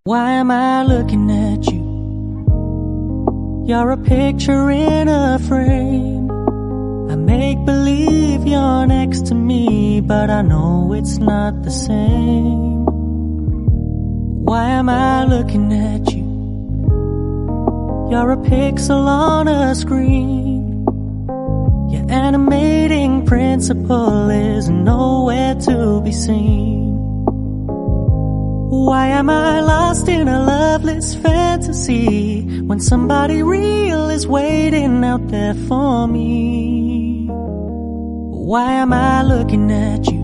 Why am I looking at you? You're a picture in a frame. I make believe you're next to me, but I know it's not the same. Why am I looking at you? You're a pixel on a screen. Your animating principle is nowhere to be seen. Why am I lost in a loveless fantasy when somebody real is waiting out there for me? Why am I looking at you?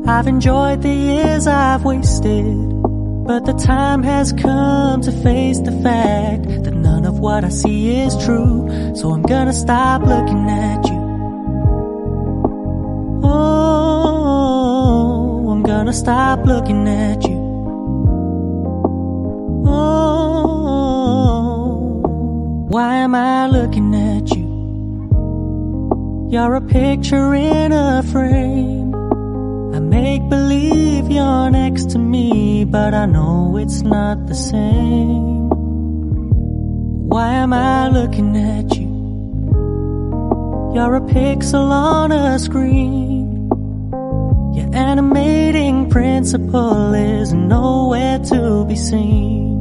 I've enjoyed the years I've wasted, but the time has come to face the fact that none of what I see is true. So I'm gonna stop looking at you. Oh, I'm gonna stop looking at you. Oh, why am I looking at you? You're a picture in a frame. I make believe you're next to me, but I know it's not the same. Why am I looking at you? You're a pixel on a screen. Your animating principle is nowhere to be seen.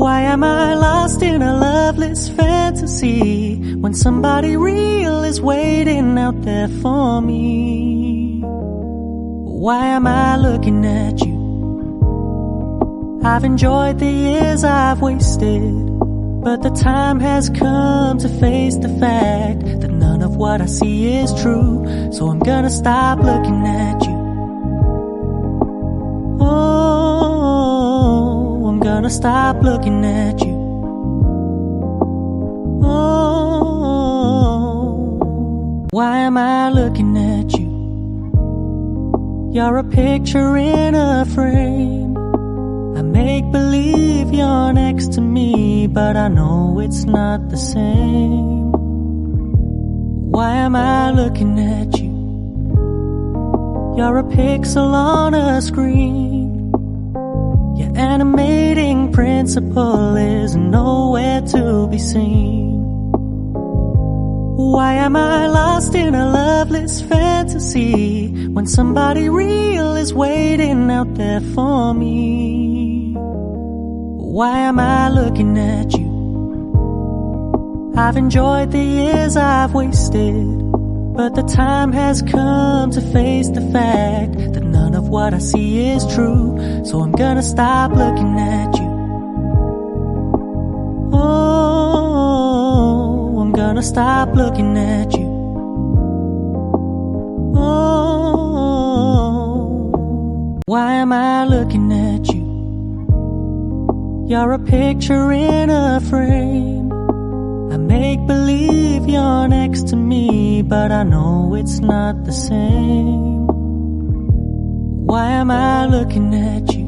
Why am I lost in a loveless fantasy when somebody real is waiting out there for me? Why am I looking at you? I've enjoyed the years I've wasted, but the time has come to face the fact that none of what I see is true. So I'm gonna stop looking at you. Oh, I'm gonna stop looking at you. Oh, why am I looking at you? You're a picture in a frame. I make believe you're next to me, but I know it's not the same. Why am I looking at you? You're a pixel on a screen. Your animating principle is nowhere to be seen. Why am I lost in a loveless fantasy when somebody real is waiting out there for me? Why am I looking at you? I've enjoyed the years I've wasted, but the time has come to face the fact that none of what I see is true. So I'm gonna stop looking at you. Oh, I'm gonna stop looking at you. Oh, why am I looking at you? You're a picture in a frame. I make believe you're next to me, but I know it's not the same. Why am I looking at you?